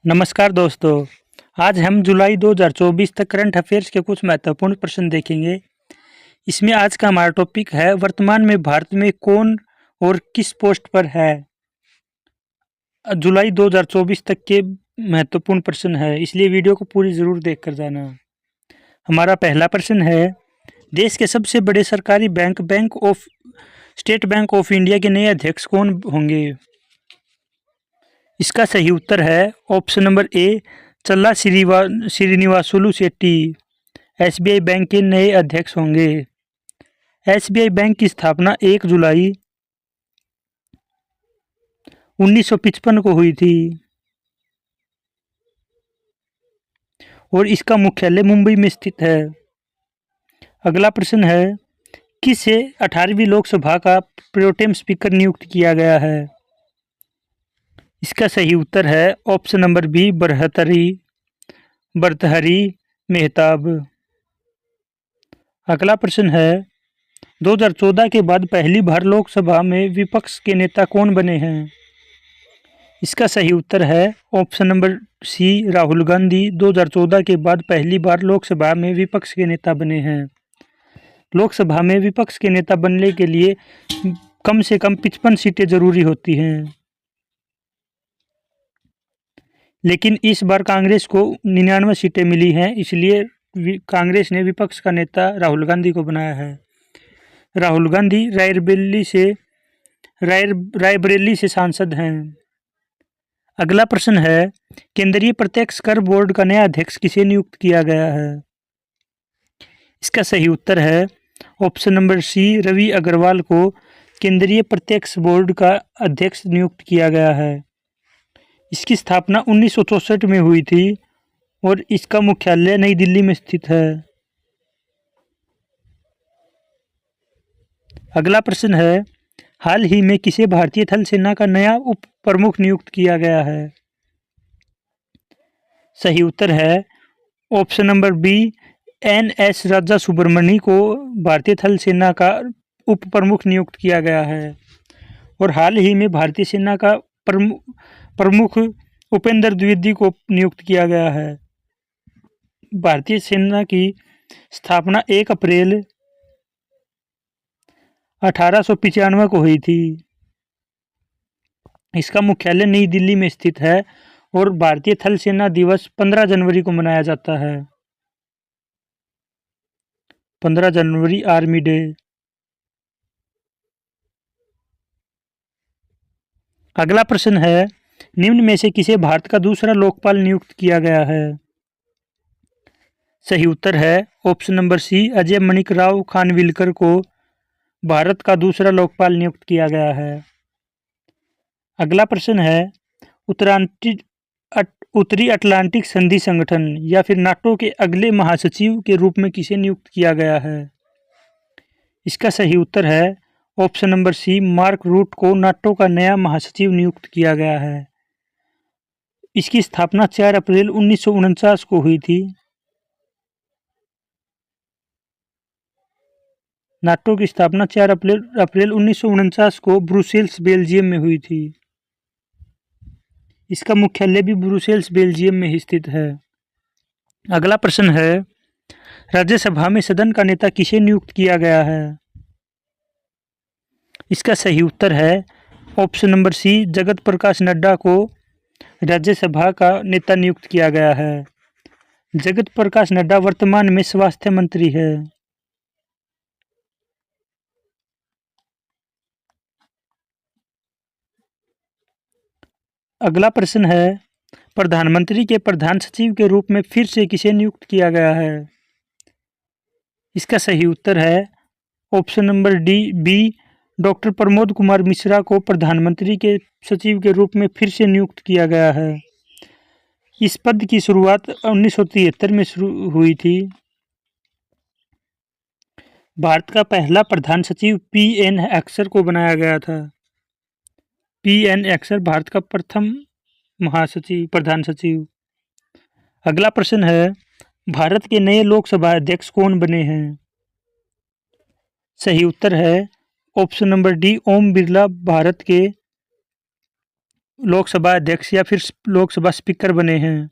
नमस्कार दोस्तों। आज हम जुलाई 2024 तक करंट अफेयर्स के कुछ महत्वपूर्ण प्रश्न देखेंगे। इसमें आज का हमारा टॉपिक है वर्तमान में भारत में कौन और किस पोस्ट पर है। जुलाई 2024 तक के महत्वपूर्ण प्रश्न है, इसलिए वीडियो को पूरी ज़रूर देख कर जाना। हमारा पहला प्रश्न है, देश के सबसे बड़े सरकारी bank state bank of India के नए अध्यक्ष कौन होंगे। इसका सही उत्तर है ऑप्शन नंबर ए, चल्ला श्रीनिवासुलु शेट्टी एसबीआई बैंक के नए अध्यक्ष होंगे। एसबीआई बैंक की स्थापना 1 जुलाई 1955 को हुई थी और इसका मुख्यालय मुंबई में स्थित है। अगला प्रश्न है, किसे 18वीं लोकसभा का प्रोटेम स्पीकर नियुक्त किया गया है। इसका सही उत्तर है option number B, Bhartruhari Mahtab. अगला प्रश्न है, 2014 के बाद पहली बार लोकसभा में विपक्ष के नेता कौन बने हैं। इसका सही उत्तर है option number C, Rahul Gandhi 2014 के बाद पहली बार लोकसभा में विपक्ष के नेता बने हैं। लोकसभा में विपक्ष के नेता बनने के लिए कम से कम 55 सीटें जरूरी होती हैं, लेकिन इस बार कांग्रेस को 99 सीटें मिली हैं, इसलिए कांग्रेस ने विपक्ष का नेता राहुल गांधी को बनाया है। राहुल गांधी रायबरेली से सांसद हैं। अगला प्रश्न है, केंद्रीय प्रत्यक्ष कर बोर्ड का नया अध्यक्ष किसे नियुक्त किया गया है। इसका सही उत्तर है option number C, Ravi Agrawal को केंद्रीय प्रत्यक्ष बोर्ड का अध्यक्ष नियुक्त किया गया है। इसकी स्थापना 1964 में हुई थी और इसका मुख्यालय नई दिल्ली में स्थित है। अगला प्रश्न है, हाल ही में किसे भारतीय थल सेना का नया उप प्रमुख नियुक्त किया गया है। सही उत्तर है ऑप्शन नंबर बी, एन.एस. राजा सुब्रमणी को भारतीय थल सेना का उप प्रमुख नियुक्त किया गया है और हाल ही में भारतीय सेना का प्रमुख उपेंद्र द्विवेदी को नियुक्त किया गया है। भारतीय सेना की स्थापना 1 अप्रैल 1895 को हुई थी। इसका मुख्यालय नई दिल्ली में स्थित है और भारतीय थल सेना दिवस 15 जनवरी को मनाया जाता है। 15 जनवरी आर्मी डे। अगला प्रश्न है, निम्न में से किसे भारत का दूसरा लोकपाल नियुक्त किया गया है। सही उत्तर है option number C, Ajay Manik Rao Khanwilkar को भारत का दूसरा लोकपाल नियुक्त किया गया है। अगला प्रश्न है, उत्तरी अटलांटिक संधि संगठन या फिर नाटो के अगले महासचिव के रूप में किसे नियुक्त किया गया है। इसका सही उत्तर है option number C, Mark Rutte को नाटो का नया महासचिव नियुक्त किया गया है। इसकी स्थापना 4 अप्रैल 1949 को हुई थी। नाटो की स्थापना 4 अप्रैल 1949 को ब्रुसेल्स बेल्जियम में हुई थी। इसका मुख्यालय भी ब्रुसेल्स बेल्जियम में ही स्थित है। अगला प्रश्न है, राज्यसभा में सदन का नेता किसे नियुक्त किया गया है। इसका सही उत्तर है ऑप्शन नंबर सी, जगत प्रकाश नड्डा को राज्यसभा का नेता नियुक्त किया गया है। जगत प्रकाश नड्डा वर्तमान में स्वास्थ्य मंत्री है। अगला प्रश्न है, प्रधानमंत्री के प्रधान सचिव के रूप में फिर से किसे नियुक्त किया गया है। इसका सही उत्तर है option number B, doctor Pramod Kumar Mishra को प्रधानमंत्री के सचिव के रूप में फिर से नियुक्त किया गया है। इस पद की शुरुआत 1973 में शुरू हुई थी। भारत का पहला प्रधान सचिव पी.एन. अक्सर को बनाया गया था। पी.एन. अक्सर भारत का प्रथम प्रधान सचिव। अगला प्रश्न है, भारत के नए लोकसभा अध्यक्ष कौन बने हैं। सही उत्तर है option number D, Om Birla Bharat के लोकसभा अध्यक्ष या फिर लोकसभा स्पीकर बने हैं।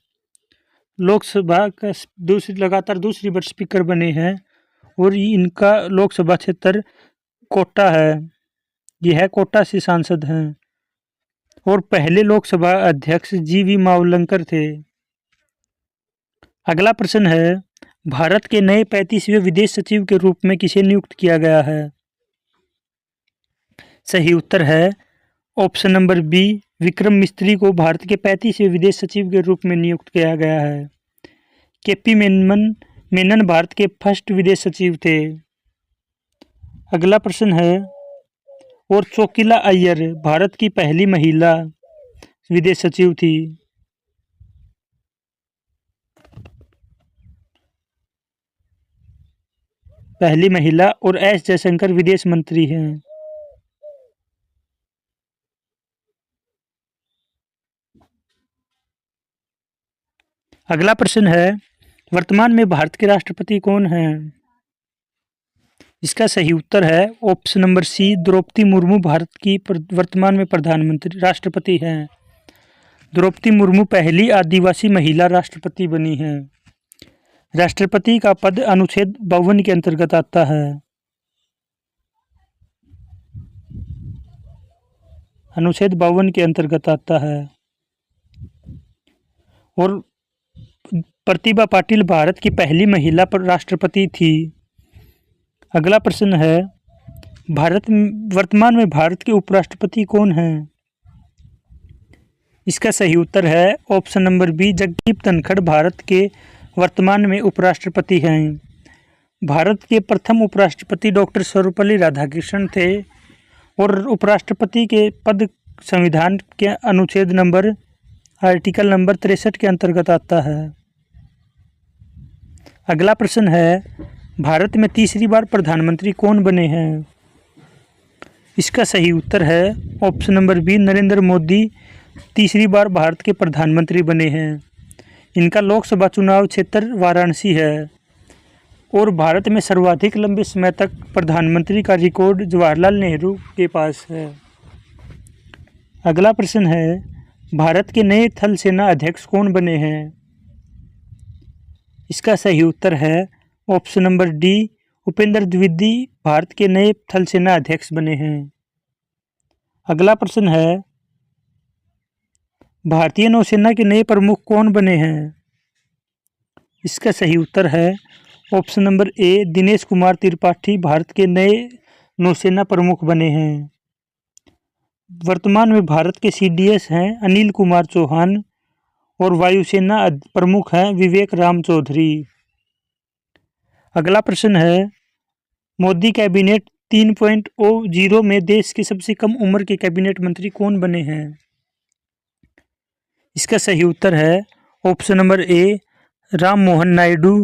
लोकसभा का लगातार दूसरी बार स्पीकर बने हैं और इनका लोकसभा क्षेत्र कोटा है। यह कोटा से सांसद हैं और पहले लोकसभा अध्यक्ष जी.वी. मावलंकर थे। अगला प्रश्न है, भारत के नए 35वें विदेश सचिव के रूप में किसे नियुक्त किया गया है? सही उत्तर है ऑप्शन नंबर बी, विक्रम मिस्त्री को भारत के 35वें विदेश सचिव के रूप में नियुक्त किया गया है। के.पी. मेनन भारत के फर्स्ट विदेश सचिव थे। अगला प्रश्न है, और चोकिला अय्यर भारत की पहली महिला विदेश सचिव थी। पहली महिला और एस जयशंकर विदेश मंत्री हैं। अगला प्रश्न है, वर्तमान में भारत के राष्ट्रपति कौन हैं? इसका सही उत्तर है option number C, Draupadi Murmu Bharat की वर्तमान में प्रधानमंत्री राष्ट्रपति हैं। द्रौपदी मुर्मू पहली आदिवासी महिला राष्ट्रपति बनी हैं। राष्ट्रपति का पद अनुच्छेद 52 के अंतर्गत आता है। अनुच्छेद 52 के अंतर्गत आता है। और प्रतिभा पाटिल भारत की पहली महिला राष्ट्रपति थी। अगला प्रश्न है, वर्तमान में भारत के उपराष्ट्रपति कौन हैं? इसका सही उत्तर है option number B, Jagdeep Dhankhar Bharat के वर्तमान में उपराष्ट्रपति हैं। भारत के प्रथम उपराष्ट्रपति डॉक्टर सर्वपल्ली राधाकृष्णन थे और उपराष्ट्रपति के पद संविधान के अनुच्छेद नंबर आर्टिकल नंबर 63 के अंतर्गत आता है। अगला प्रश्न है, भारत में तीसरी बार प्रधानमंत्री कौन बने हैं? इसका सही उत्तर है option number B, Narendra Modi तीसरी बार भारत के प्रधानमंत्री बने हैं। इनका लोकसभा चुनाव क्षेत्र वाराणसी है और भारत में सर्वाधिक लंबे समय तक प्रधानमंत्री का रिकॉर्ड जवाहरलाल नेहरू के पास है। अगला प्रश्न है, भारत के नए थल सेना अध्यक्ष कौन बने हैं? इसका सही उत्तर है option number D, Upendra Dwivedi Bharat के नए थल सेना अध्यक्ष बने हैं। अगला प्रश्न है, भारतीय नौसेना के नए प्रमुख कौन बने हैं? इसका सही उत्तर है ऑप्शन नंबर ए, दिनेश कुमार त्रिपाठी भारत के नए नौसेना प्रमुख बने हैं। वर्तमान में भारत के CDS हैं अनिल कुमार चौहान और वायुसेना प्रमुख हैं विवेक राम चौधरी। अगला प्रश्न है, मोदी कैबिनेट 3.0 में देश के सबसे कम उम्र के कैबिनेट मंत्री कौन बने हैं? इसका सही उत्तर है ऑप्शन नंबर ए, राम मोहन नायडू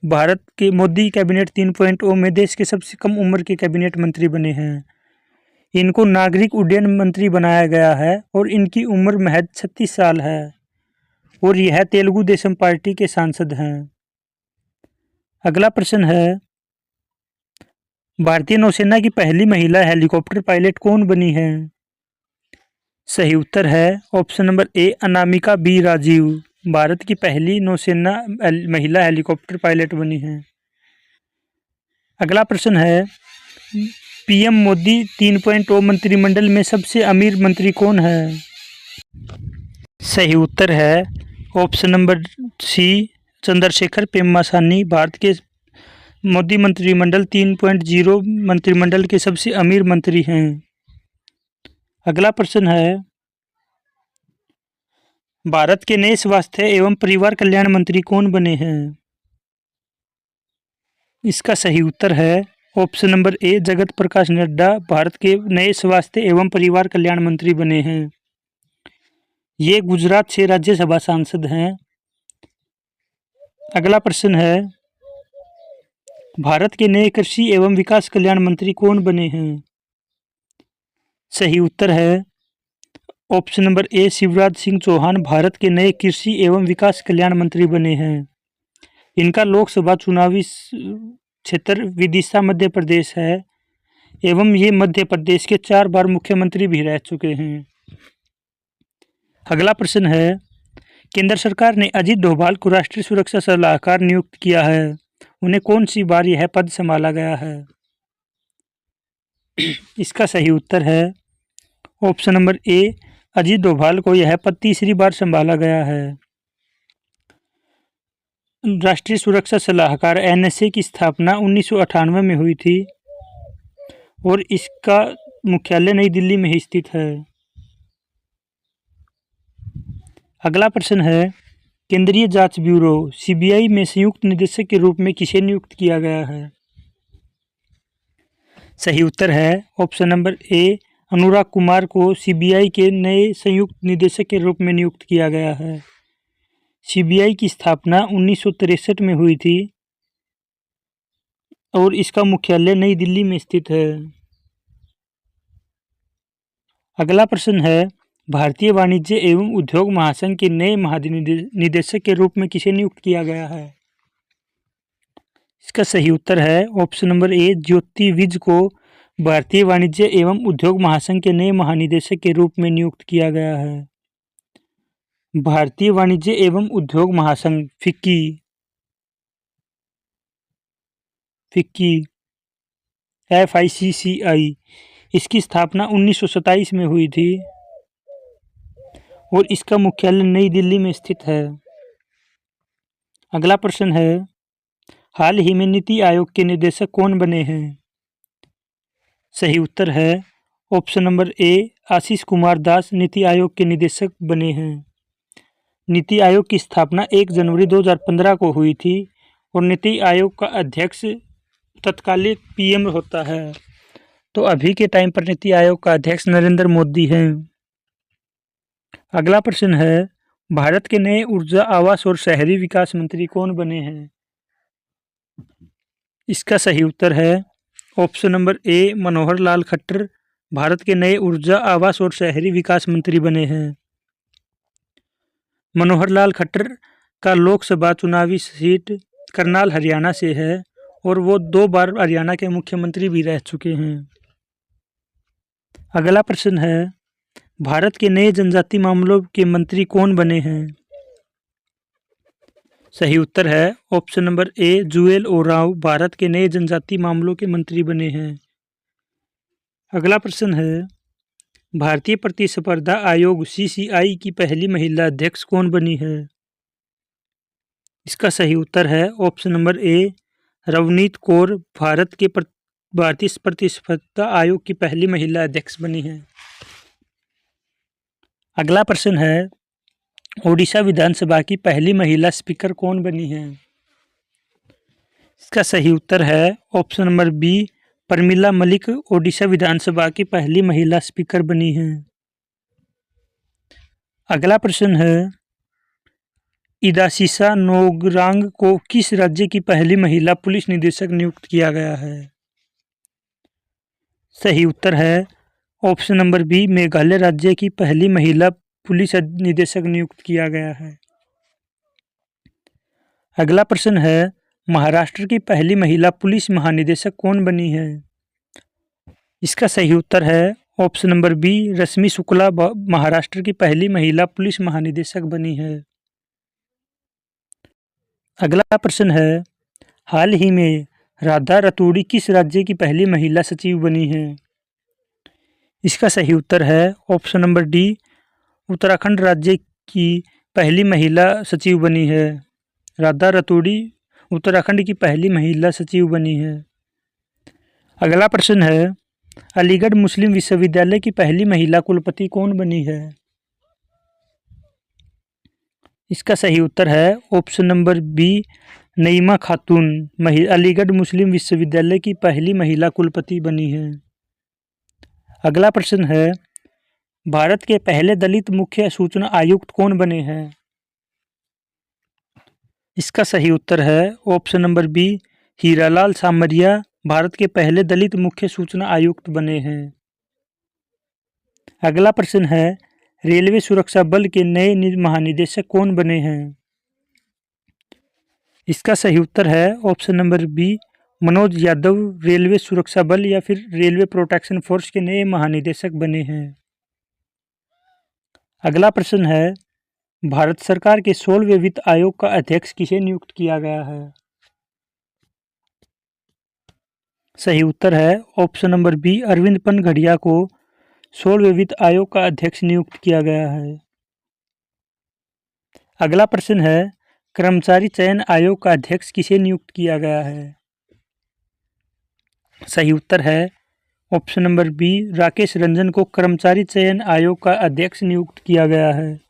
भारत के मोदी कैबिनेट 3.0 में देश के सबसे कम उम्र के कैबिनेट मंत्री बने हैं। इनको नागरिक उड्डयन मंत्री बनाया गया है और इनकी उम्र महज 36 साल है और यह तेलुगु देशम पार्टी के सांसद हैं। अगला प्रश्न है, भारतीय नौसेना की पहली महिला हेलीकॉप्टर पायलट कौन बनी है? सही उत्तर है option number A, Anamika B Rajeev Bharat की पहली नौसेना महिला हेलीकॉप्टर पायलट बनी है। अगला प्रश्न है, PM मोदी 3.0 मंत्रिमंडल में सबसे अमीर मंत्री कौन है? सही उत्तर है option number C, Chandrashekhar Pemmasani Bharat के मोदी मंत्रिमंडल 3.0 मंत्रिमंडल के सबसे अमीर मंत्री हैं। अगला प्रश्न है, भारत के नए स्वास्थ्य एवं परिवार कल्याण मंत्री कौन बने हैं? इसका सही उत्तर है ऑप्शन नंबर ए, जगत प्रकाश नड्डा भारत के नए स्वास्थ्य एवं परिवार कल्याण मंत्री बने हैं। ये गुजरात से राज्यसभा सांसद हैं। अगला प्रश्न है, भारत के नए कृषि एवं विकास कल्याण मंत्री कौन बने हैं? सही उत्तर है option number A, Shivraj Singh Chouhan Bharat के नए कृषि एवं विकास कल्याण मंत्री बने हैं। इनका लोकसभा चुनावी क्षेत्र विदिशा मध्य प्रदेश है एवं ये मध्य प्रदेश के 4 बार मुख्यमंत्री भी रह चुके हैं। अगला प्रश्न है, केंद्र सरकार ने अजीत डोभाल को राष्ट्रीय सुरक्षा सलाहकार नियुक्त किया है, उन्हें कौन सी बार यह पद संभाला गया है? इसका सही उत्तर है ऑप्शन नंबर ए, अजीत डोभाल को यह पद तीसरी बार संभाला गया है। राष्ट्रीय सुरक्षा सलाहकार एनएसए की स्थापना 1998 में हुई थी और इसका मुख्यालय नई दिल्ली में ही स्थित है। अगला प्रश्न है, केंद्रीय जांच ब्यूरो सीबीआई में संयुक्त निदेशक के रूप में किसे नियुक्त किया गया है? सही उत्तर है ऑप्शन नंबर ए, अनुराग कुमार को सीबीआई के नए संयुक्त निदेशक के रूप में नियुक्त किया गया है। सीबीआई की स्थापना 1963 में हुई थी और इसका मुख्यालय नई दिल्ली में स्थित है। अगला प्रश्न है, भारतीय वाणिज्य एवं उद्योग महासंघ के नए महानिदेशक के रूप में किसे नियुक्त किया गया है? इसका सही उत्तर है ऑप्शन नंबर ए, ज्योति विज को भारतीय वाणिज्य एवं उद्योग महासंघ के नए महानिदेशक के रूप में नियुक्त किया गया है। भारतीय वाणिज्य एवं उद्योग महासंघ फिक्की FICCI, इसकी स्थापना 1927 में हुई थी और इसका मुख्यालय नई दिल्ली में स्थित है। अगला प्रश्न है, हाल ही में नीति आयोग के निदेशक कौन बने हैं? सही उत्तर है ऑप्शन नंबर ए, आशीष कुमार दास नीति आयोग के निदेशक बने हैं। नीति आयोग की स्थापना 1 जनवरी 2015 को हुई थी और नीति आयोग का अध्यक्ष तत्कालीन पीएम होता है। तो अभी के टाइम पर नीति आयोग का अध्यक्ष नरेंद्र मोदी हैं। अगला प्रश्न है, भारत के नए ऊर्जा, आवास और शहरी विकास मंत्री कौन बने हैं? इसका सही उत्तर है ऑप्शन नंबर ए, मनोहर लाल खट्टर भारत के नए ऊर्जा, आवास और शहरी विकास मंत्री बने हैं। मनोहर लाल खट्टर का लोकसभा चुनावी सीट करनाल हरियाणा से है और वो 2 बार हरियाणा के मुख्यमंत्री भी रह चुके हैं। अगला प्रश्न है, भारत के नए जनजाति मामलों के मंत्री कौन बने हैं? सही उत्तर है ऑप्शन नंबर ए, जुएल ओरांव भारत के नए जनजाति मामलों के मंत्री बने हैं। अगला प्रश्न है, भारतीय प्रतिस्पर्धा आयोग CCI की पहली महिला अध्यक्ष कौन बनी है? इसका सही उत्तर है ऑप्शन नंबर ए, रवनीत कौर भारत के भारतीय प्रतिस्पर्धा आयोग की पहली महिला अध्यक्ष बनी है। अगला प्रश्न है, ओडिशा विधानसभा की पहली महिला स्पीकर कौन बनी है? इसका सही उत्तर है option number B, Pramila Malik Odisha Vidhan Sabha की पहली महिला स्पीकर बनी है। अगला प्रश्न है, इदासिसा नोगरांग को किस राज्य की पहली महिला पुलिस निदेशक नियुक्त किया गया है? सही उत्तर है ऑप्शन नंबर बी, मेघालय राज्य की पहली महिला पुलिस निदेशक नियुक्त किया गया है। अगला प्रश्न है, महाराष्ट्र की पहली महिला पुलिस महानिदेशक कौन बनी है? इसका सही उत्तर है ऑप्शन नंबर बी, रश्मि शुक्ला महाराष्ट्र की पहली महिला पुलिस महानिदेशक बनी है। अगला प्रश्न है, हाल ही में राधा रतूड़ी किस राज्य की पहली महिला सचिव बनी है? इसका सही उत्तर है ऑप्शन नंबर डी, उत्तराखंड राज्य की पहली महिला सचिव बनी है। राधा रतूड़ी उत्तराखंड की पहली महिला सचिव बनी है। अगला प्रश्न है, अलीगढ़ मुस्लिम विश्वविद्यालय की पहली महिला कुलपति कौन बनी है? इसका सही उत्तर है ऑप्शन नंबर बी, नईमा खातून अलीगढ़ मुस्लिम विश्वविद्यालय की पहली महिला कुलपति बनी है। अगला प्रश्न है, भारत के पहले दलित मुख्य सूचना आयुक्त कौन बने हैं? इसका सही उत्तर है option number B, Hiralal Samariya Bharat के पहले दलित मुख्य सूचना आयुक्त बने हैं। अगला प्रश्न है, रेलवे सुरक्षा बल के नए महानिदेशक कौन बने हैं? इसका सही उत्तर है option number B, Manoj Yadav railway सुरक्षा बल या फिर रेलवे प्रोटेक्शन फोर्स के नए महानिदेशक बने हैं। अगला प्रश्न है, भारत सरकार के 16वें वित्त आयोग का अध्यक्ष किसे नियुक्त किया गया है? सही उत्तर है ऑप्शन नंबर बी, अरविंद पनघड़िया को 16वें वित्त आयोग का अध्यक्ष नियुक्त किया गया है। अगला प्रश्न है, कर्मचारी चयन आयोग का अध्यक्ष किसे नियुक्त किया गया है? सही उत्तर है option number B, Rakesh Ranjan को कर्मचारी चयन आयोग का अध्यक्ष नियुक्त किया गया है।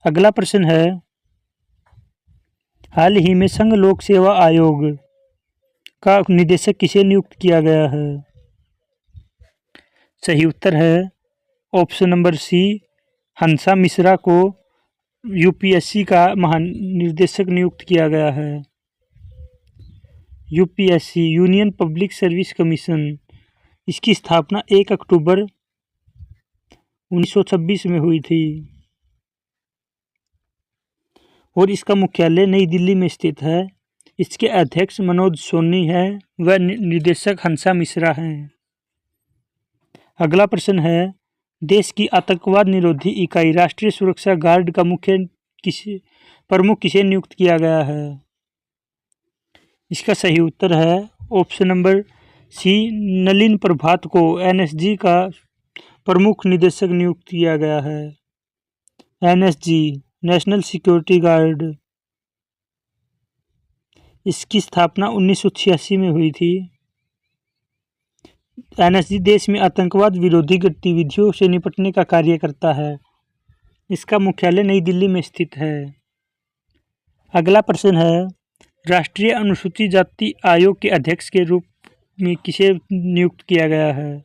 अगला प्रश्न है, हाल ही में संघ लोक सेवा आयोग का निदेशक किसे नियुक्त किया गया है? सही उत्तर है ऑप्शन नंबर सी, हंसा मिश्रा को यूपीएससी का महानिदेशक नियुक्त किया गया है। UPSC union public service commission, इसकी स्थापना 1 अक्टूबर 1926 में हुई थी और इसका मुख्यालय नई दिल्ली में स्थित है। इसके अध्यक्ष मनोज सोनी है व निदेशक हंसा मिश्रा हैं। अगला प्रश्न है, देश की आतंकवाद निरोधी इकाई राष्ट्रीय सुरक्षा गार्ड का प्रमुख किसे नियुक्त किया गया है? इसका सही उत्तर है ऑप्शन नंबर सी, नलिन प्रभात को एनएसजी का प्रमुख निदेशक नियुक्त किया गया है। एनएसजी नेशनल सिक्योरिटी गार्ड, इसकी स्थापना 1986 में हुई थी। एनएसजी देश में आतंकवाद विरोधी गतिविधियों से निपटने का कार्य करता है। इसका मुख्यालय नई दिल्ली में स्थित है। अगला प्रश्न है, राष्ट्रीय अनुसूचित जाति आयोग के अध्यक्ष के रूप में किसे नियुक्त किया गया है?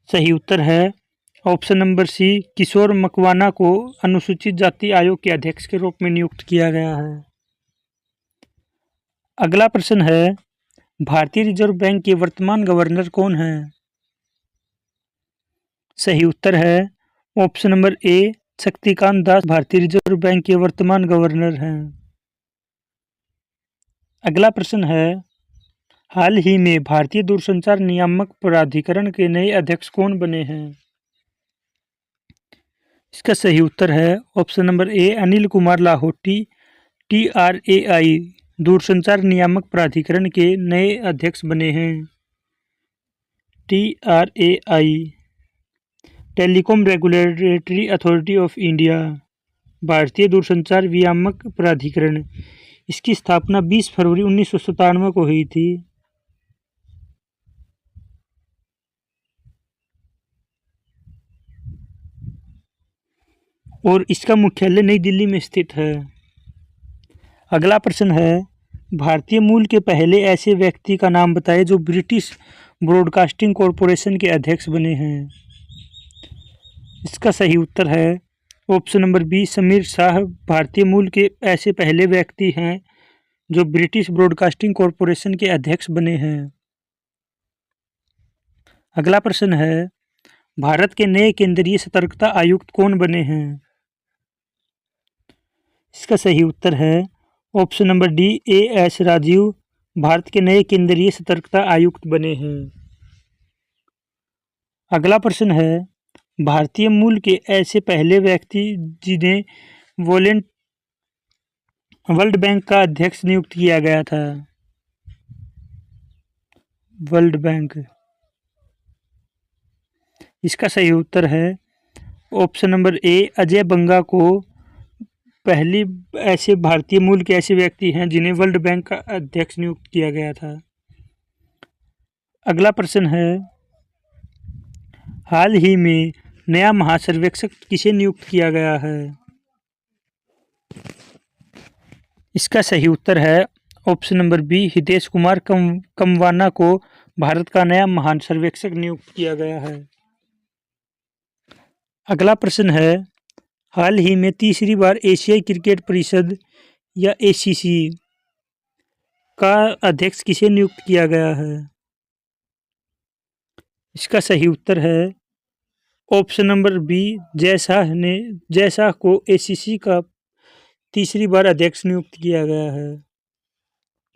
सही उत्तर है ऑप्शन नंबर सी, किशोर मकवाना को अनुसूचित जाति आयोग के अध्यक्ष के रूप में नियुक्त किया गया है। अगला प्रश्न है, भारतीय रिजर्व बैंक के वर्तमान गवर्नर कौन हैं? सही उत्तर है ऑप्शन नंबर ए, शक्तिकांत दास भारतीय रिजर्व बैंक के वर्तमान गवर्नर हैं। अगला प्रश्न है, हाल ही में भारतीय दूरसंचार नियामक प्राधिकरण के नए अध्यक्ष कौन बने हैं? इसका सही उत्तर है ऑप्शन नंबर ए, अनिल कुमार लाहोटी TRAI दूरसंचार नियामक प्राधिकरण के नए अध्यक्ष बने हैं। TRAI telecom regulatory authority of India, भारतीय दूरसंचार नियामक प्राधिकरण, इसकी स्थापना 20 फरवरी 1997 को हुई थी। और इसका मुख्यालय नई दिल्ली में स्थित है। अगला प्रश्न है, भारतीय मूल के पहले ऐसे व्यक्ति का नाम बताएं जो ब्रिटिश ब्रॉडकास्टिंग कॉरपोरेशन के अध्यक्ष बने हैं। इसका सही उत्तर है option number B, Samir Shah भारतीय मूल के ऐसे पहले व्यक्ति हैं जो ब्रिटिश ब्रॉडकास्टिंग कॉरपोरेशन के अध्यक्ष बने हैं। अगला प्रश्न है, भारत के नए केंद्रीय सतर्कता आयुक्त कौन बने हैं? इसका सही उत्तर है option number D, AS Rajeev Bharat के नए केंद्रीय सतर्कता आयुक्त बने हैं। अगला प्रश्न है, भारतीय मूल के ऐसे पहले व्यक्ति जिन्हें वर्ल्ड बैंक का अध्यक्ष नियुक्त किया गया था। वर्ल्ड बैंक, इसका सही उत्तर है ऑप्शन नंबर ए, अजय बंगा को पहली ऐसे भारतीय मूल के ऐसे व्यक्ति हैं जिन्हें वर्ल्ड बैंक का अध्यक्ष नियुक्त किया गया था। अगला प्रश्न है, हाल ही में नया महासर्वेक्षक किसे नियुक्त किया गया है? इसका सही उत्तर है option number B, Hitesh Kumar Kamwana को भारत का नया महासर्वेक्षक नियुक्त किया गया है। अगला प्रश्न है, हाल ही में तीसरी बार एशियाई क्रिकेट परिषद या ACC का अध्यक्ष किसे नियुक्त किया गया है? इसका सही उत्तर है option number B, Jay Shah को ACC का तीसरी बार अध्यक्ष नियुक्त किया गया है।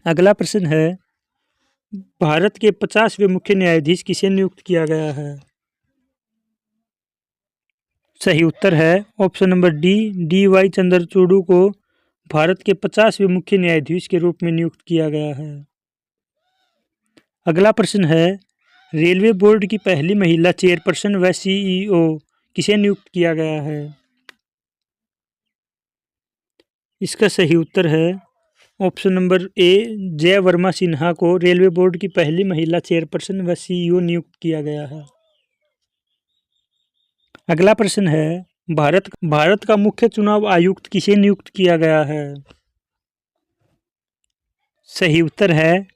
अगला प्रश्न है, भारत के 50वें मुख्य न्यायाधीश किसे नियुक्त किया गया है? सही उत्तर है option number D Y Chandrachud को भारत के 50वें मुख्य न्यायाधीश के रूप में नियुक्त किया गया है। अगला प्रश्न है, रेलवे बोर्ड की पहली महिला चेयरपर्सन व सीईओ किसे नियुक्त किया गया है? इसका सही उत्तर है ऑप्शन नंबर ए जय वर्मा सिन्हा को रेलवे बोर्ड की पहली महिला चेयरपर्सन व सीईओ नियुक्त किया गया है। अगला प्रश्न है, भारत का मुख्य चुनाव आयुक्त किसे नियुक्त किया गया है? सही उत्तर है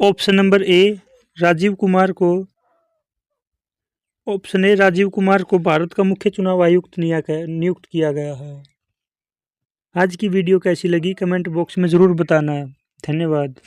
option number A Rajiv Kumar को। ऑप्शन ए राजीव कुमार को भारत का मुख्य चुनाव आयुक्त नियुक्त किया गया है। आज की वीडियो कैसी लगी कमेंट बॉक्स में ज़रूर बताना। धन्यवाद।